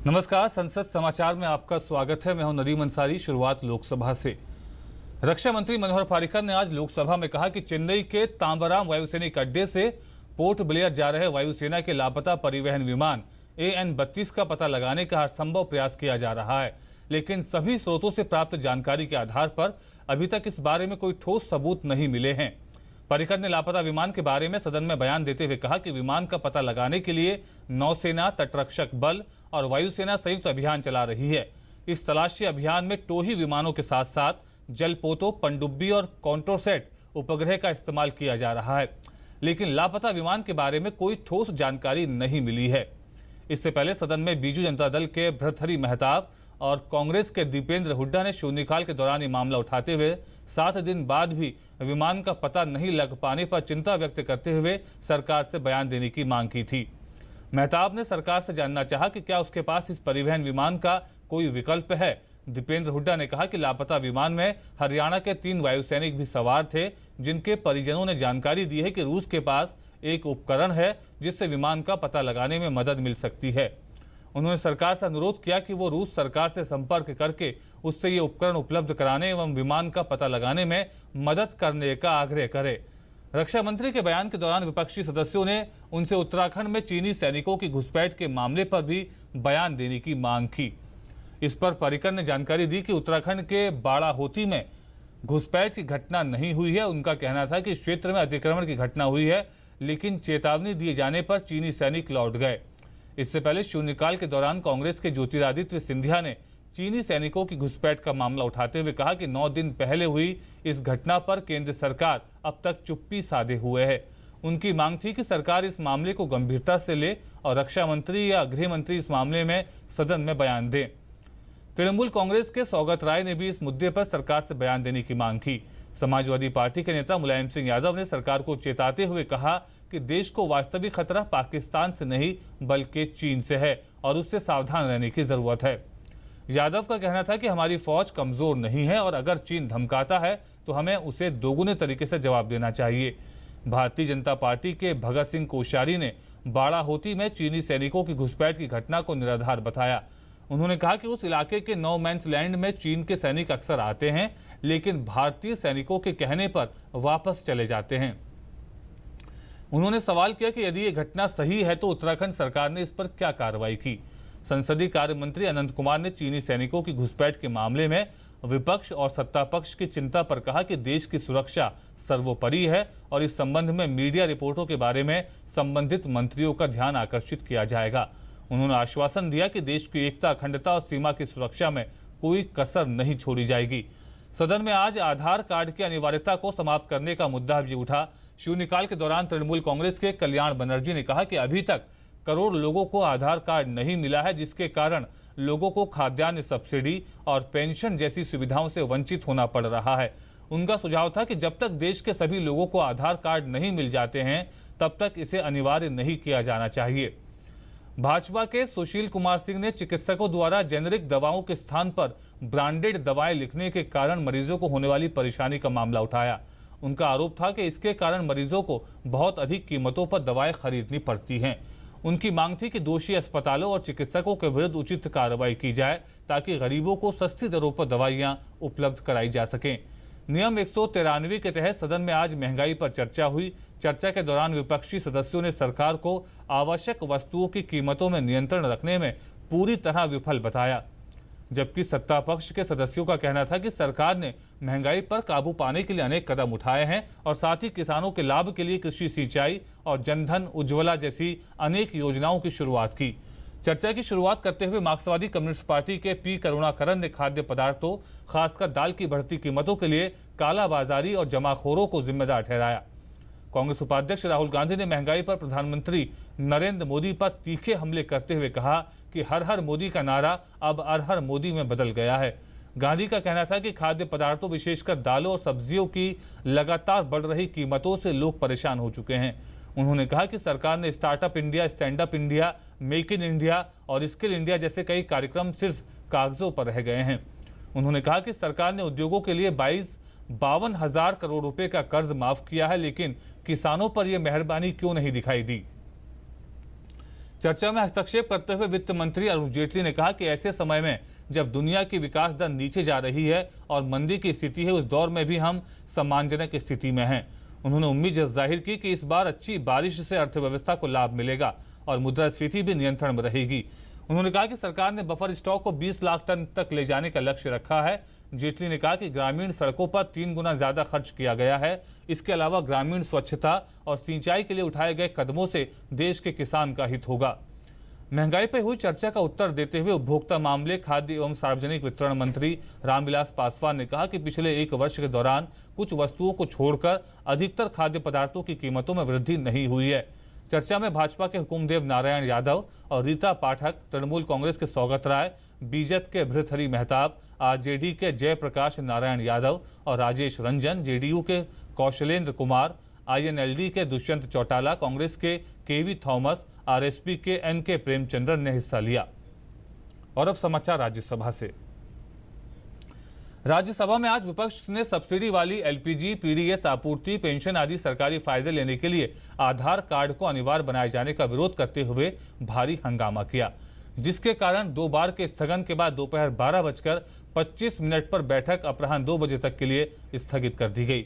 नमस्कार, संसद समाचार में आपका स्वागत है। मैं हूं नदीम अंसारी। शुरुआत लोकसभा से। रक्षा मंत्री मनोहर पर्रिकर ने आज लोकसभा में कहा कि चेन्नई के तांबराम वायुसैनिक अड्डे से पोर्ट ब्लेयर जा रहे वायुसेना के लापता परिवहन विमान AN-32 का पता लगाने का हर संभव प्रयास किया जा रहा है, लेकिन सभी स्रोतों से प्राप्त जानकारी के आधार पर अभी तक इस बारे में कोई ठोस सबूत नहीं मिले हैं। पर्रिकर ने लापता विमान के बारे में सदन में बयान देते हुए कहा कि विमान का पता लगाने के लिए नौसेना, तटरक्षक बल और वायुसेना संयुक्त अभियान चला रही है। इस तलाशी अभियान में टोही विमानों के साथ साथ जलपोतों, पनडुब्बी और कॉन्ट्रोसैट उपग्रह का इस्तेमाल किया जा रहा है, लेकिन लापता विमान के बारे में कोई ठोस जानकारी नहीं मिली है। इससे पहले सदन में बीजू जनता दल के भर्तृहरि महताब और कांग्रेस के दीपेंद्र हुड्डा ने शून्यकाल के दौरान ये मामला उठाते हुए 7 दिन बाद भी विमान का पता नहीं लग पाने पर चिंता व्यक्त करते हुए सरकार से बयान देने की मांग की थी। महताब ने सरकार से जानना चाहा कि क्या उसके पास इस परिवहन विमान का कोई विकल्प है। दीपेंद्र हुड्डा ने कहा कि लापता विमान में हरियाणा के 3 वायुसैनिक भी सवार थे, जिनके परिजनों ने जानकारी दी है कि रूस के पास एक उपकरण है जिससे विमान का पता लगाने में मदद मिल सकती है। उन्होंने सरकार से अनुरोध किया कि वो रूस सरकार से संपर्क करके उससे ये उपकरण उपलब्ध कराने एवं विमान का पता लगाने में मदद करने का आग्रह करे। रक्षा मंत्री के बयान के दौरान विपक्षी सदस्यों ने उनसे उत्तराखंड में चीनी सैनिकों की घुसपैठ के मामले पर भी बयान देने की मांग की। इस पर पर्रिकर ने जानकारी दी कि उत्तराखंड के बाड़ाहोती में घुसपैठ की घटना नहीं हुई है। उनका कहना था कि क्षेत्र में अतिक्रमण की घटना हुई है, लेकिन चेतावनी दिए जाने पर चीनी सैनिक लौट गए। इससे पहले शून्यकाल के दौरान कांग्रेस के ज्योतिरादित्य सिंधिया ने चीनी सैनिकों की घुसपैठ का मामला उठाते हुए कहा कि 9 दिन पहले हुई इस घटना पर केंद्र सरकार अब तक चुप्पी साधे हुए है। उनकी मांग थी कि सरकार इस मामले को गंभीरता से ले और रक्षा मंत्री या गृह मंत्री इस मामले में सदन में बयान दें। तृणमूल कांग्रेस के सौगत राय ने भी इस मुद्दे पर सरकार से बयान देने की मांग की। समाजवादी पार्टी के नेता मुलायम सिंह यादव ने सरकार को चेताते हुए कहा कि देश को वास्तविक खतरा पाकिस्तान से नहीं बल्कि चीन से है और उससे सावधान रहने की जरूरत है। यादव का कहना था कि हमारी फौज कमजोर नहीं है और अगर चीन धमकाता है तो हमें उसे दोगुने तरीके से जवाब देना चाहिए। भारतीय जनता पार्टी के भगत सिंह कोश्यारी ने बाड़ाहोती में चीनी सैनिकों की घुसपैठ की घटना को निराधार बताया। उन्होंने कहा कि उस इलाके के नो मैंस लैंड में चीन के सैनिक अक्सर आते हैं, लेकिन भारतीय सैनिकों के कहने पर वापस चले जाते हैं। उन्होंने सवाल किया कि यदि ये घटना सही है तो उत्तराखंड सरकार ने इस पर क्या कार्रवाई की। संसदीय कार्य मंत्री अनंत कुमार ने चीनी सैनिकों की घुसपैठ के मामले में विपक्ष और सत्ता पक्ष की चिंता पर कहा कि देश की सुरक्षा सर्वोपरि है और इस संबंध में मीडिया रिपोर्टों के बारे में संबंधित मंत्रियों का ध्यान आकर्षित किया जाएगा। उन्होंने आश्वासन दिया कि देश की एकता, अखंडता और सीमा की सुरक्षा में कोई कसर नहीं छोड़ी जाएगी। सदन में आज आधार कार्ड की अनिवार्यता को समाप्त करने का मुद्दा भी उठा। शून्यकाल के दौरान तृणमूल कांग्रेस के कल्याण बनर्जी ने कहा कि अभी तक करोड़ लोगों को आधार कार्ड नहीं मिला है, जिसके कारण लोगों को खाद्यान्न सब्सिडी और पेंशन जैसी सुविधाओं से वंचित होना पड़ रहा है। उनका सुझाव था कि जब तक देश के सभी लोगों को आधार कार्ड नहीं मिल जाते हैं, तब तक इसे अनिवार्य नहीं किया जाना चाहिए। भाजपा के सुशील कुमार सिंह ने चिकित्सकों द्वारा जेनेरिक दवाओं के स्थान पर ब्रांडेड दवाएं लिखने के कारण मरीजों को होने वाली परेशानी का मामला उठाया। उनका आरोप था कि इसके कारण मरीजों को बहुत अधिक कीमतों पर दवाएं खरीदनी पड़ती हैं। उनकी मांग थी कि दोषी अस्पतालों और चिकित्सकों के विरुद्ध उचित कार्रवाई की जाए ताकि गरीबों को सस्ती दरों पर दवाइयां उपलब्ध कराई जा सकें। नियम 193 के तहत सदन में आज महंगाई पर चर्चा हुई। चर्चा के दौरान विपक्षी सदस्यों ने सरकार को आवश्यक वस्तुओं की कीमतों में नियंत्रण रखने में पूरी तरह विफल बताया, जबकि सत्ता पक्ष के सदस्यों का कहना था कि सरकार ने महंगाई पर काबू पाने के लिए अनेक कदम उठाए हैं और साथ ही किसानों के लाभ के लिए कृषि सिंचाई और जनधन उज्ज्वला जैसी अनेक योजनाओं की शुरुआत की। चर्चा की शुरुआत करते हुए मार्क्सवादी कम्युनिस्ट पार्टी के पी करुणाकरन ने खाद्य पदार्थों, खासकर दाल की बढ़ती कीमतों के लिए कालाबाजारी और जमाखोरों को जिम्मेदार ठहराया। कांग्रेस उपाध्यक्ष राहुल गांधी ने महंगाई पर प्रधानमंत्री नरेंद्र मोदी पर तीखे हमले करते हुए कहा कि हर हर मोदी का नारा अब हर हर मोदी में बदल गया है। गांधी का कहना था कि खाद्य पदार्थों, विशेषकर दालों और सब्जियों की लगातार बढ़ रही कीमतों से लोग परेशान हो चुके हैं। उन्होंने कहा कि सरकार ने startup India, stand up India, make in India और स्किल इंडिया जैसे कई कार्यक्रम सिर्फ कागजों पर रह गए हैं। उन्होंने कहा कि सरकार ने उद्योगों के लिए 52,000 करोड़ रुपए का कर्ज माफ किया है, लेकिन किसानों पर यह मेहरबानी क्यों नहीं दिखाई दी। चर्चा में हस्तक्षेप करते हुए वित्त मंत्री अरुण जेटली ने कहा कि ऐसे समय में जब दुनिया की विकास दर नीचे जा रही है और मंदी की स्थिति है, उस दौर में भी हम सम्मानजनक स्थिति में हैं। उन्होंने उम्मीद जाहिर की कि इस बार अच्छी बारिश से अर्थव्यवस्था को लाभ मिलेगा और मुद्रास्फीति भी नियंत्रण में रहेगी। उन्होंने कहा कि सरकार ने बफर स्टॉक को 20 लाख टन तक ले जाने का लक्ष्य रखा है। जेटली ने कहा कि ग्रामीण सड़कों पर 3 गुना ज्यादा खर्च किया गया है। इसके अलावा ग्रामीण स्वच्छता और सिंचाई के लिए उठाए गए कदमों से देश के किसान का हित होगा। महंगाई पर हुई चर्चा का उत्तर देते हुए उपभोक्ता मामले, खाद्य एवं सार्वजनिक वितरण मंत्री रामविलास पासवान ने कहा कि पिछले 1 वर्ष के दौरान कुछ वस्तुओं को छोड़कर अधिकतर खाद्य पदार्थों की कीमतों में वृद्धि नहीं हुई है। चर्चा में भाजपा के हुकुमदेव नारायण यादव और रीता पाठक, तृणमूल कांग्रेस के सौगत राय, बीजेपी के भृतहरि मेहताब, आरजेडी के जयप्रकाश नारायण यादव और राजेश रंजन, जेडीयू के कौशलेंद्र कुमार, आईएनएलडी के दुष्यंत चौटाला, कांग्रेस के केवी थॉमस, आरएसपी के एनके प्रेमचंद्रन ने हिस्सा लिया। और अब समाचार राज्यसभा से। राज्यसभा में आज विपक्ष ने सब्सिडी वाली एलपीजी, पीडीएस आपूर्ति, पेंशन आदि सरकारी फायदे लेने के लिए आधार कार्ड को अनिवार्य बनाए जाने का विरोध करते हुए भारी हंगामा किया, जिसके कारण 2 बार के स्थगन के बाद दोपहर 12:25 पर बैठक अपराह्न 2 बजे तक के लिए स्थगित कर दी गई।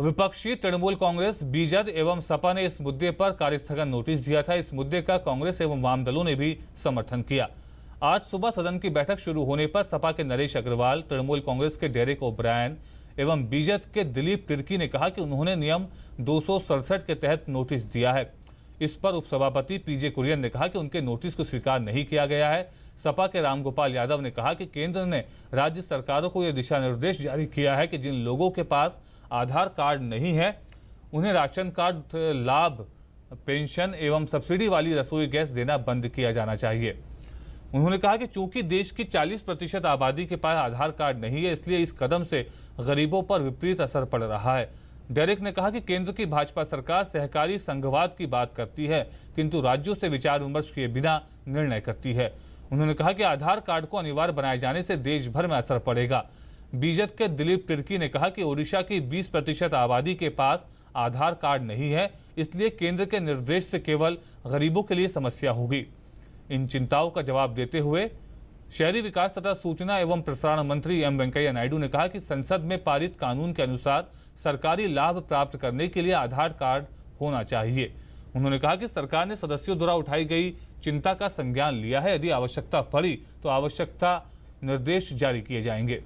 विपक्षी तृणमूल कांग्रेस, बीजेडी एवं सपा ने इस मुद्दे पर कार्यस्थगन नोटिस दिया था। इस मुद्दे का कांग्रेस एवं वाम दलों ने भी समर्थन किया। आज सुबह सदन की बैठक शुरू होने पर सपा के नरेश अग्रवाल, तृणमूल कांग्रेस के डेरेक ओब्रायन एवं बीजेपी के दिलीप तिर्की ने कहा कि उन्होंने नियम 267 के तहत नोटिस दिया है। इस पर उपसभापति पीजे कुरियन ने कहा कि उनके नोटिस को स्वीकार नहीं किया गया है। सपा के रामगोपाल यादव ने कहा कि केंद्र ने राज्य सरकारों को यह दिशा निर्देश जारी किया है कि जिन लोगों के पास आधार कार्ड नहीं है उन्हें राशन कार्ड, लाभ, पेंशन एवं सब्सिडी वाली रसोई गैस देना बंद किया जाना चाहिए। उन्होंने कहा कि चूंकि देश की 40% आबादी के पास आधार कार्ड नहीं है, इसलिए इस कदम से गरीबों पर विपरीत असर पड़ रहा है। डेरेक ने कहा कि केंद्र की भाजपा सरकार सहकारी संघवाद की बात करती है, किंतु राज्यों से विचार विमर्श किए बिना निर्णय करती है। उन्होंने कहा कि आधार कार्ड को अनिवार्य बनाए जाने से देश भर में असर पड़ेगा। बीजेपी के दिलीप तिर्की ने कहा कि ओडिशा की 20% आबादी के पास आधार कार्ड नहीं है, इसलिए केंद्र के निर्देश से केवल गरीबों के लिए समस्या होगी। इन चिंताओं का जवाब देते हुए शहरी विकास तथा सूचना एवं प्रसारण मंत्री एम वेंकैया नायडू ने कहा कि संसद में पारित कानून के अनुसार सरकारी लाभ प्राप्त करने के लिए आधार कार्ड होना चाहिए। उन्होंने कहा कि सरकार ने सदस्यों द्वारा उठाई गई चिंता का संज्ञान लिया है। यदि आवश्यकता पड़ी तो आवश्यकता निर्देश जारी किए जाएंगे।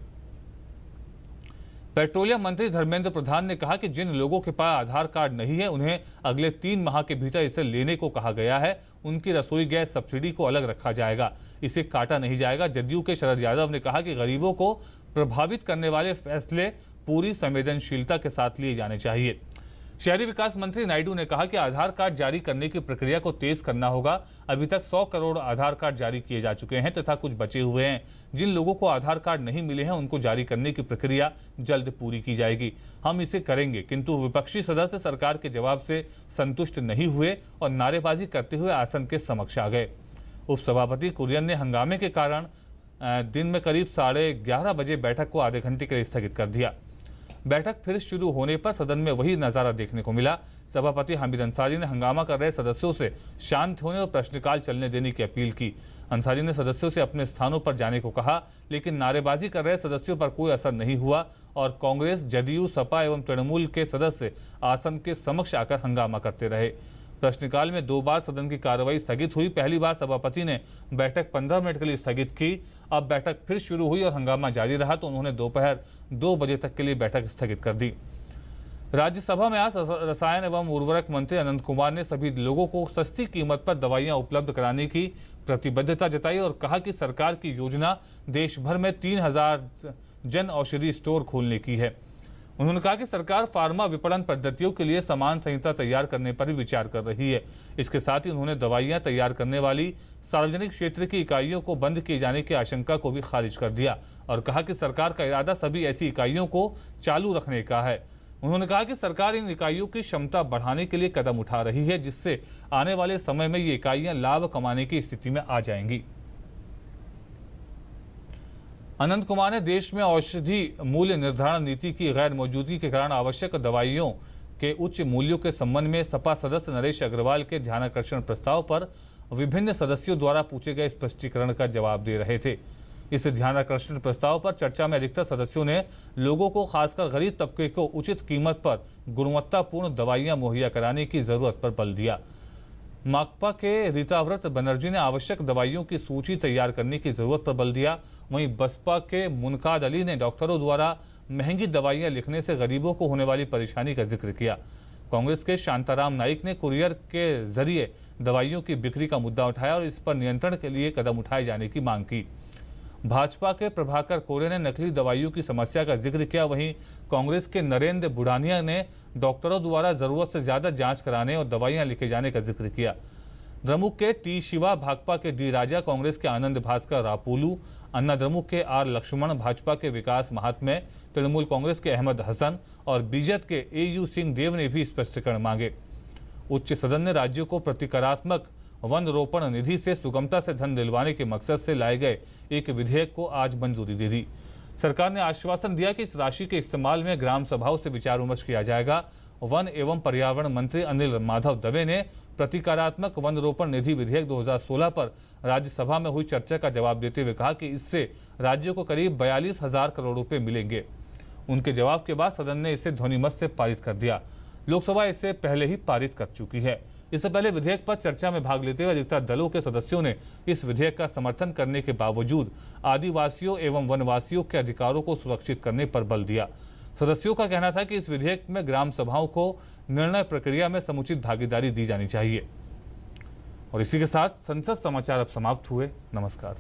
पेट्रोलियम मंत्री धर्मेंद्र प्रधान ने कहा कि जिन लोगों के पास आधार कार्ड नहीं है उन्हें अगले 3 माह के भीतर इसे लेने को कहा गया है। उनकी रसोई गैस सब्सिडी को अलग रखा जाएगा, इसे काटा नहीं जाएगा। जदयू के शरद यादव ने कहा कि गरीबों को प्रभावित करने वाले फैसले पूरी संवेदनशीलता के साथ लिए जाने चाहिए। शहरी विकास मंत्री नायडू ने कहा कि आधार कार्ड जारी करने की प्रक्रिया को तेज करना होगा। अभी तक 100 करोड़ आधार कार्ड जारी किए जा चुके हैं तथा कुछ बचे हुए हैं। जिन लोगों को आधार कार्ड नहीं मिले हैं उनको जारी करने की प्रक्रिया जल्द पूरी की जाएगी। हम इसे करेंगे। किंतु विपक्षी सदस्य सरकार के जवाब से संतुष्ट नहीं हुए और नारेबाजी करते हुए आसन के समक्ष आ गए। उपसभापति कुरियन ने हंगामे के कारण दिन में करीब 11:30 बजे बैठक को आधे घंटे के लिए स्थगित कर दिया। बैठक फिर शुरू होने पर सदन में वही नजारा देखने को मिला। सभापति हामिद अंसारी ने हंगामा कर रहे सदस्यों से शांत होने और प्रश्नकाल चलने देने की अपील की। अंसारी ने सदस्यों से अपने स्थानों पर जाने को कहा, लेकिन नारेबाजी कर रहे सदस्यों पर कोई असर नहीं हुआ और कांग्रेस, जदयू, सपा एवं तृणमूल के सदस्य आसन के समक्ष आकर हंगामा करते रहे। प्रश्नकाल में 2 बार सदन की कार्रवाई स्थगित हुई। पहली बार सभापति ने बैठक 15 मिनट के लिए स्थगित की। अब बैठक फिर शुरू हुई और हंगामा जारी रहा तो उन्होंने दोपहर 2 बजे तक के लिए बैठक स्थगित कर दी। राज्यसभा में आज रसायन एवं उर्वरक मंत्री अनंत कुमार ने सभी लोगों को सस्ती कीमत पर दवाइयां उपलब्ध कराने की प्रतिबद्धता जताई और कहा कि सरकार की योजना देश भर में 3000 जन औषधि स्टोर खोलने की है। उन्होंने कहा कि सरकार फार्मा विपणन पद्धतियों के लिए समान संहिता तैयार करने पर भी विचार कर रही है। इसके साथ ही उन्होंने दवाइयां तैयार करने वाली सार्वजनिक क्षेत्र की इकाइयों को बंद किए जाने की आशंका को भी खारिज कर दिया और कहा कि सरकार का इरादा सभी ऐसी इकाइयों को चालू रखने का है। उन्होंने कहा कि सरकार इन इकाइयों की क्षमता बढ़ाने के लिए कदम उठा रही है, जिससे आने वाले समय में ये इकाइयां लाभ कमाने की स्थिति में आ जाएंगी। अनंत कुमार ने देश में औषधि मूल्य निर्धारण नीति की गैर मौजूदगी के कारण आवश्यक दवाइयों के उच्च मूल्यों के संबंध में सपा सदस्य नरेश अग्रवाल के ध्यानाकर्षण प्रस्ताव पर विभिन्न सदस्यों द्वारा पूछे गए स्पष्टीकरण का जवाब दे रहे थे। इस ध्यानाकर्षण प्रस्ताव पर चर्चा में अधिकतर सदस्यों ने लोगों को, खासकर गरीब तबके को, उचित कीमत पर गुणवत्तापूर्ण दवाइयां मुहैया कराने की जरूरत पर बल दिया। माकपा के रीताव्रत बनर्जी ने आवश्यक दवाइयों की सूची तैयार करने की जरूरत पर बल दिया। वहीं बसपा के मुनकाद अली ने डॉक्टरों द्वारा महंगी दवाइयां लिखने से गरीबों को होने वाली परेशानी का जिक्र किया। कांग्रेस के शांताराम नाइक ने कुरियर के जरिए दवाइयों की बिक्री का मुद्दा उठाया और इस पर नियंत्रण के लिए कदम उठाए जाने की मांग की। भाजपा के प्रभाकर कोरे ने नकली दवाइयों की समस्या का जिक्र किया। वहीं कांग्रेस के नरेंद्र बुढ़ानिया ने डॉक्टरों द्वारा जरूरत से ज्यादा जांच कराने और दवाइयां लिखे जाने का जिक्र किया। द्रमुक के टी शिवा, भाकपा के डी राजा, कांग्रेस के आनंद भास्कर रापोलू, अन्ना द्रमुक के आर लक्ष्मण, भाजपा के विकास महात्मे, तृणमूल कांग्रेस के अहमद हसन और बीजेपी के एयू सिंह देव ने भी स्पष्टीकरण मांगे। उच्च सदन ने राज्यों को प्रतिकारात्मक वन रोपण निधि से सुगमता से धन दिलवाने के मकसद से लाए गए एक विधेयक को आज मंजूरी दे दी। सरकार ने आश्वासन दिया कि इस राशि के इस्तेमाल में ग्राम सभाओं से विचार विमर्श किया जाएगा। वन एवं पर्यावरण मंत्री अनिल माधव दवे ने प्रतिकारात्मक वन रोपण निधि विधेयक 2016 पर राज्यसभा में हुई चर्चा का जवाब देते हुए कहा कि इससे राज्यों को करीब 42,000 करोड़ रुपए मिलेंगे। उनके जवाब के बाद सदन ने इसे ध्वनिमत से पारित कर दिया। लोकसभा इसे पहले ही पारित कर चुकी है। इससे पहले विधेयक पर चर्चा में भाग लेते हुए अधिकतर दलों के सदस्यों ने इस विधेयक का समर्थन करने के बावजूद आदिवासियों एवं वनवासियों के अधिकारों को सुरक्षित करने पर बल दिया। सदस्यों का कहना था कि इस विधेयक में ग्राम सभाओं को निर्णय प्रक्रिया में समुचित भागीदारी दी जानी चाहिए। और इसी के साथ संसद समाचार अब समाप्त हुए। नमस्कार।